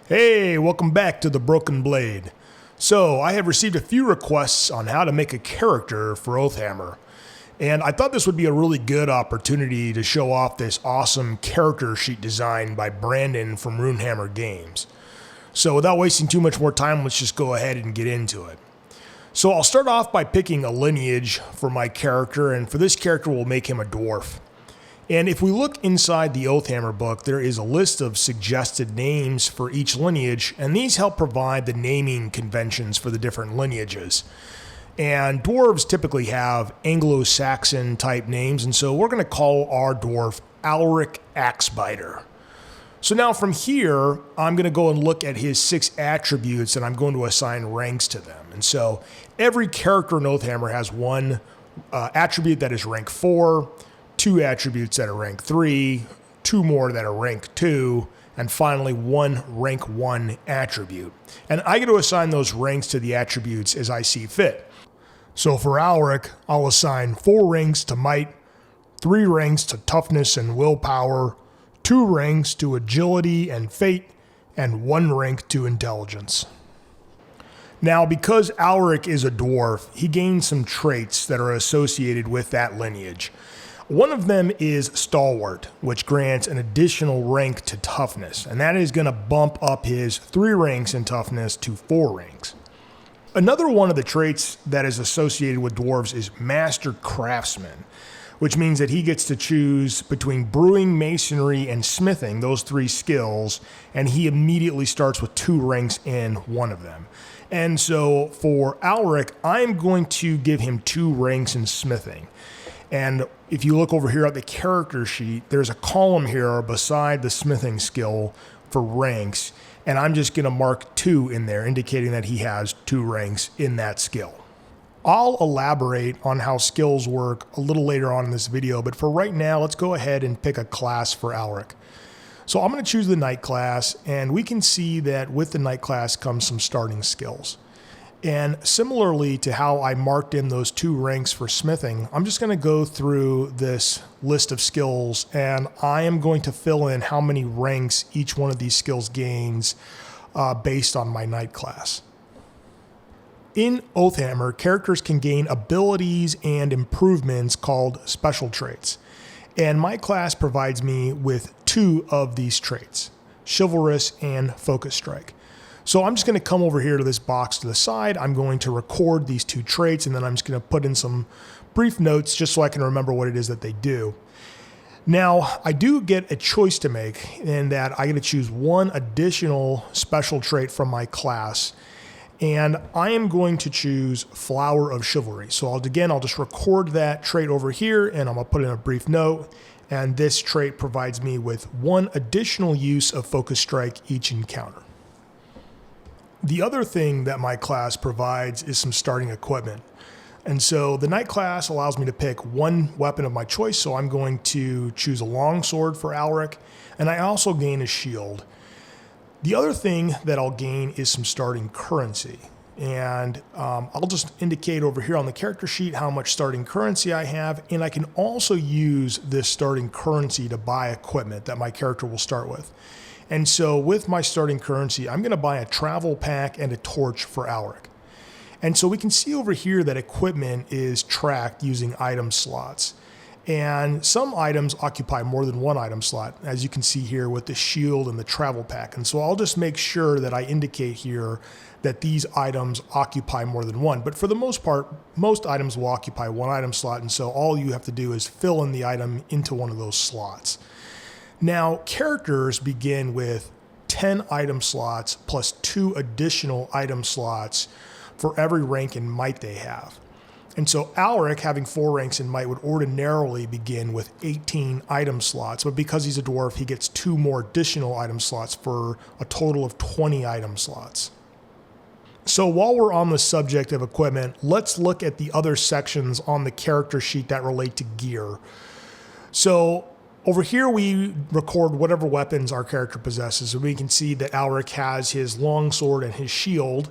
Hey, welcome back to The Broken Blade. So, I have received a few requests on how to make a character for Oathhammer, and I thought this would be a really good opportunity to show off this awesome character sheet design by Brandon from Runehammer Games. So, without wasting too much more time, let's just go ahead and get into it. So, I'll start off by picking a lineage for my character, and for this character, we'll make him a dwarf. And if we look inside the Oathhammer book, there is a list of suggested names for each lineage, and these help provide the naming conventions for the different lineages. And dwarves typically have Anglo-Saxon type names, and so we're going to call our dwarf Alric Axebiter. So now from here, I'm going to go and look at his 6 attributes, and I'm going to assign ranks to them. And so every character in Oathhammer has one attribute that is rank 4, 2 attributes that are rank 3, 2 more that are rank 2, and finally 1 rank 1 attribute. And I get to assign those ranks to the attributes as I see fit. So for Alric, I'll assign 4 ranks to might, 3 ranks to toughness and willpower, 2 ranks to agility and fate, and 1 rank to intelligence. Now, because Alric is a dwarf, he gains some traits that are associated with that lineage. One of them is Stalwart, which grants an additional rank to toughness, and that is going to bump up his 3 ranks in toughness to 4 ranks. Another one of the traits that is associated with dwarves is Master Craftsman, which means that he gets to choose between brewing, masonry, and smithing, those 3 skills, and he immediately starts with 2 ranks in one of them. And so for Alric, I'm going to give him 2 ranks in smithing. And if you look over here at the character sheet, there's a column here beside the smithing skill for ranks, and I'm just going to mark 2 in there, indicating that he has 2 ranks in that skill. I'll elaborate on how skills work a little later on in this video, but for right now, let's go ahead and pick a class for Alric. So I'm going to choose the Knight class, and we can see that with the Knight class comes some starting skills. And similarly to how I marked in those 2 ranks for smithing, I'm just going to go through this list of skills, and I am going to fill in how many ranks each one of these skills gains based on my Knight class. In Oathhammer, characters can gain abilities and improvements called special traits. And my class provides me with 2 of these traits, Chivalrous and Focus Strike. So I'm just going to come over here to this box to the side. I'm going to record these 2 traits, and then I'm just going to put in some brief notes just so I can remember what it is that they do. Now, I do get a choice to make in that I get to choose 1 additional special trait from my class, and I am going to choose Flower of Chivalry. So I'll just record that trait over here, and I'm going to put in a brief note, and this trait provides me with 1 additional use of Focus Strike each encounter. The other thing that my class provides is some starting equipment. And so the Knight class allows me to pick 1 weapon of my choice, so I'm going to choose a longsword for Alric, and I also gain a shield. The other thing that I'll gain is some starting currency. And I'll just indicate over here on the character sheet how much starting currency I have, and I can also use this starting currency to buy equipment that my character will start with. And so with my starting currency, I'm going to buy a travel pack and a torch for Alric. And so we can see over here that equipment is tracked using item slots. And some items occupy more than 1 item slot, as you can see here with the shield and the travel pack. And so I'll just make sure that I indicate here that these items occupy more than 1. But for the most part, most items will occupy 1 item slot. And so all you have to do is fill in the item into one of those slots. Now, characters begin with 10 item slots plus 2 additional item slots for every rank in might they have. And so Alric, having 4 ranks in might, would ordinarily begin with 18 item slots, but because he's a dwarf, he gets 2 more additional item slots for a total of 20 item slots. So while we're on the subject of equipment, let's look at the other sections on the character sheet that relate to gear. So over here, we record whatever weapons our character possesses. So we can see that Alric has his longsword and his shield.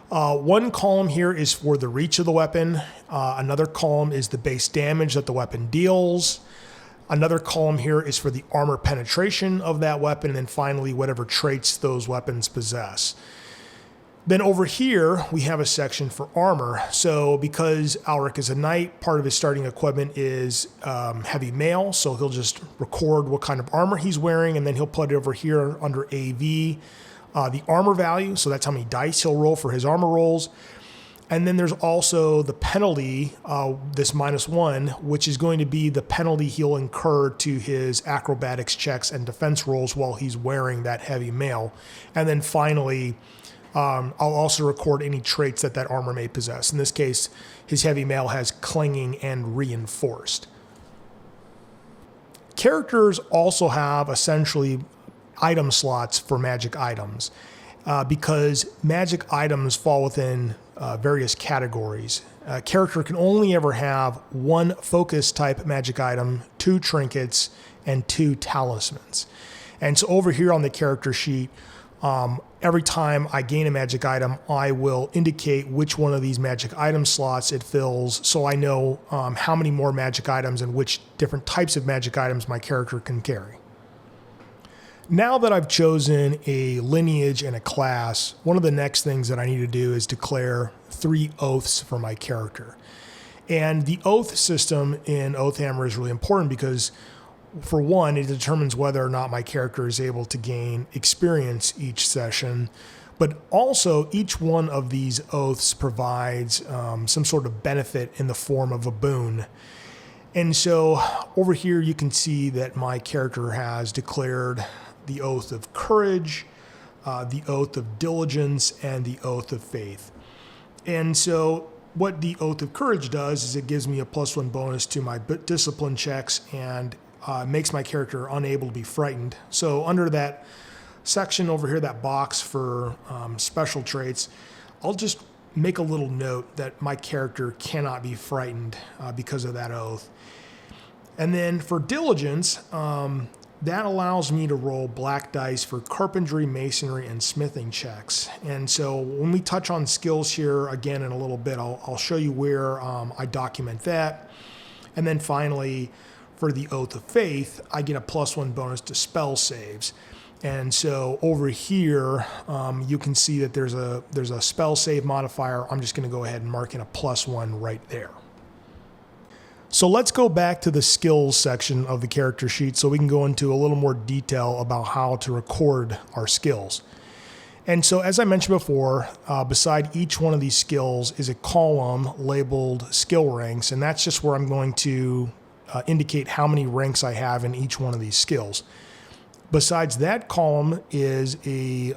1 column here is for the reach of the weapon. Another column is the base damage that the weapon deals. Another column here is for the armor penetration of that weapon, and then finally whatever traits those weapons possess. Then over here, we have a section for armor. So because Alric is a knight, part of his starting equipment is heavy mail. So he'll just record what kind of armor he's wearing, and then he'll put it over here under AV, the armor value. So that's how many dice he'll roll for his armor rolls. And then there's also the penalty, this -1, which is going to be the penalty he'll incur to his acrobatics checks and defense rolls while he's wearing that heavy mail. And then finally, I'll also record any traits that armor may possess. In this case, his heavy mail has clinging and reinforced. Characters also have essentially item slots for magic items because magic items fall within various categories. A character can only ever have one focus type magic item, 2 trinkets, and 2 talismans. And so over here on the character sheet, every time I gain a magic item, I will indicate which one of these magic item slots it fills, so I know how many more magic items and which different types of magic items my character can carry. Now that I've chosen a lineage and a class, one of the next things that I need to do is declare 3 oaths for my character. And the oath system in Oathhammer is really important because, for one, it determines whether or not my character is able to gain experience each session, but also each one of these oaths provides some sort of benefit in the form of a boon. And so over here you can see that my character has declared the oath of courage, the oath of diligence, and the oath of faith. And so what the oath of courage does is it gives me a +1 bonus to my discipline checks and makes my character unable to be frightened. So under that section over here, that box for special traits, I'll just make a little note that my character cannot be frightened because of that oath. And then for diligence, that allows me to roll black dice for carpentry, masonry, and smithing checks. And so when we touch on skills here again in a little bit, I'll show you where I document that. And then finally, for the Oath of Faith, I get a +1 bonus to spell saves. And so over here, you can see that there's a spell save modifier. I'm just going to go ahead and mark in a +1 right there. So let's go back to the skills section of the character sheet so we can go into a little more detail about how to record our skills. And so as I mentioned before, beside each one of these skills is a column labeled skill ranks, and that's just where I'm going to indicate how many ranks I have in each one of these skills. Besides that column is a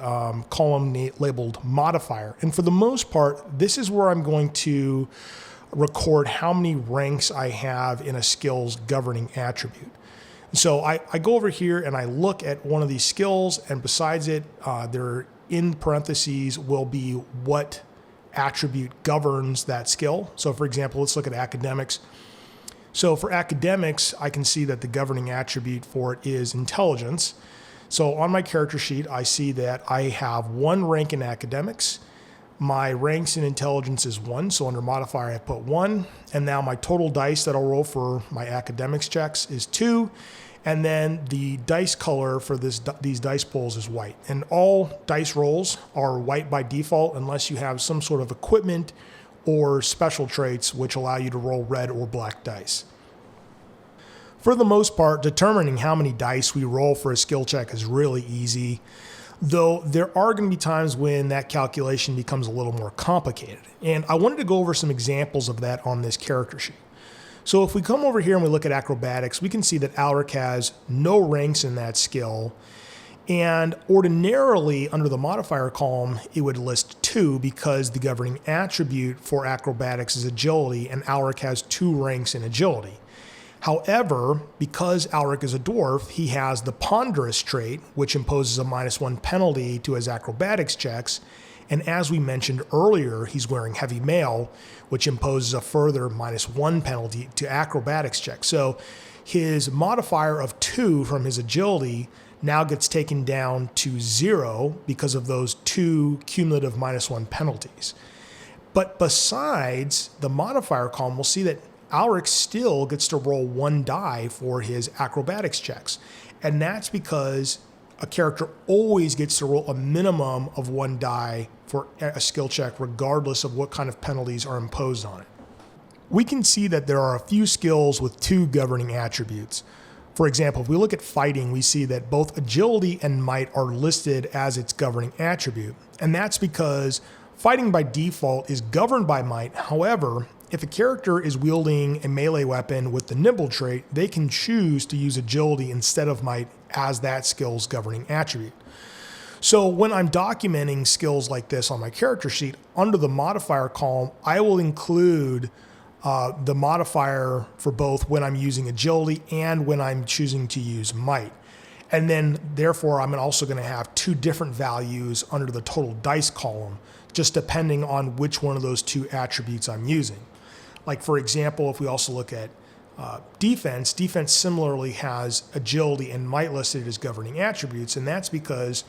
column labeled modifier. And for the most part, this is where I'm going to record how many ranks I have in a skill's governing attribute. So I go over here and I look at one of these skills, and besides it, there in parentheses will be what attribute governs that skill. So for example, let's look at academics. So for academics, I can see that the governing attribute for it is intelligence. So on my character sheet, I see that I have 1 rank in academics. My ranks in intelligence is 1, so under modifier I put 1, and now my total dice that I'll roll for my academics checks is 2, and then the dice color for these dice pools is white. And all dice rolls are white by default unless you have some sort of equipment or special traits which allow you to roll red or black dice. For the most part, determining how many dice we roll for a skill check is really easy, though there are going to be times when that calculation becomes a little more complicated. And I wanted to go over some examples of that on this character sheet. So if we come over here and we look at acrobatics, we can see that Alric has no ranks in that skill. And ordinarily, under the modifier column, it would list 2 because the governing attribute for acrobatics is agility, and Alric has 2 ranks in agility. However, because Alric is a dwarf, he has the ponderous trait, which imposes a -1 penalty to his acrobatics checks. And as we mentioned earlier, he's wearing heavy mail, which imposes a further -1 penalty to acrobatics checks. So his modifier of 2 from his agility now gets taken down to 0 because of those 2 cumulative -1 penalties. But besides the modifier column, we'll see that Alric still gets to roll 1 die for his acrobatics checks. And that's because a character always gets to roll a minimum of 1 die for a skill check, regardless of what kind of penalties are imposed on it. We can see that there are a few skills with 2 governing attributes. For example, if we look at fighting, we see that both agility and might are listed as its governing attribute. And that's because fighting by default is governed by might. However, if a character is wielding a melee weapon with the nimble trait, they can choose to use agility instead of might as that skill's governing attribute. So when I'm documenting skills like this on my character sheet, under the modifier column, I will include the modifier for both when I'm using agility and when I'm choosing to use might. And then therefore, I'm also going to have 2 different values under the total dice column, just depending on which one of those 2 attributes I'm using. Like for example, if we also look at defense similarly has agility and might listed as governing attributes, and that's because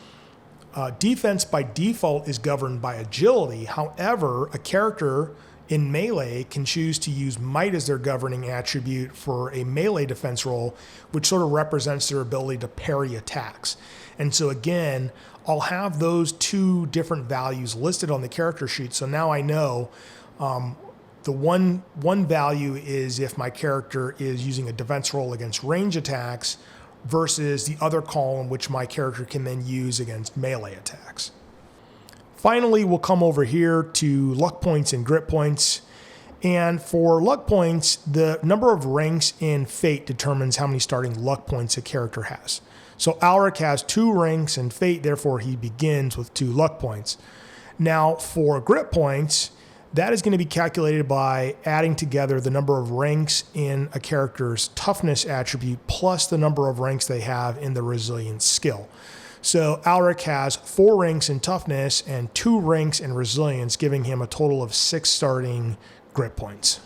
defense by default is governed by agility. However, a character in melee can choose to use might as their governing attribute for a melee defense roll, which sort of represents their ability to parry attacks. And so again, I'll have those 2 different values listed on the character sheet. So now I know the one value is if my character is using a defense roll against range attacks versus the other column, which my character can then use against melee attacks. Finally, we'll come over here to luck points and grit points. And for luck points, the number of ranks in Fate determines how many starting luck points a character has. So Alric has 2 ranks in Fate, therefore he begins with 2 luck points. Now for grit points, that is going to be calculated by adding together the number of ranks in a character's toughness attribute plus the number of ranks they have in the resilience skill. So Alric has 4 ranks in toughness and 2 ranks in resilience, giving him a total of 6 starting grit points.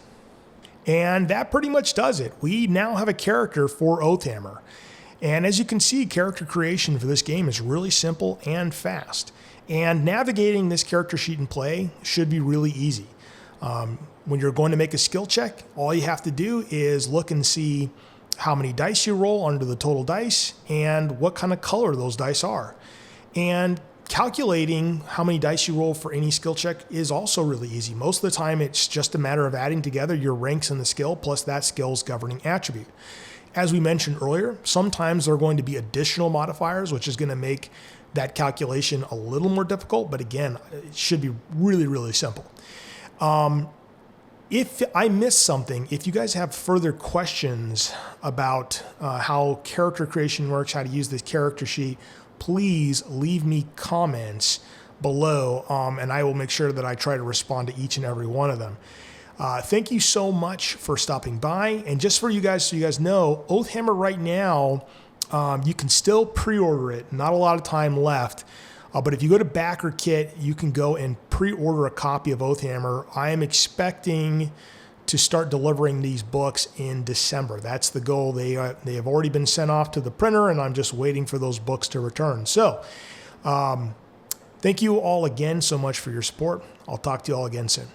And that pretty much does it. We now have a character for Oathhammer. And as you can see, character creation for this game is really simple and fast. And navigating this character sheet in play should be really easy. When you're going to make a skill check, all you have to do is look and see how many dice you roll under the total dice and what kind of color those dice are. And calculating how many dice you roll for any skill check is also really easy. Most of the time, it's just a matter of adding together your ranks in the skill plus that skill's governing attribute. As we mentioned earlier, sometimes there are going to be additional modifiers, which is going to make that calculation a little more difficult, but again, it should be really, really simple. If I missed something, if you guys have further questions about how character creation works, how to use this character sheet, please leave me comments below, and I will make sure that I try to respond to each and every one of them. Thank you so much for stopping by. And just for you guys, so you guys know, Oathhammer right now, you can still pre-order it. Not a lot of time left. But if you go to Backer Kit, you can go and pre-order a copy of Oathhammer. I am expecting to start delivering these books in December. That's the goal. They have already been sent off to the printer, and I'm just waiting for those books to return. So thank you all again so much for your support. I'll talk to you all again soon.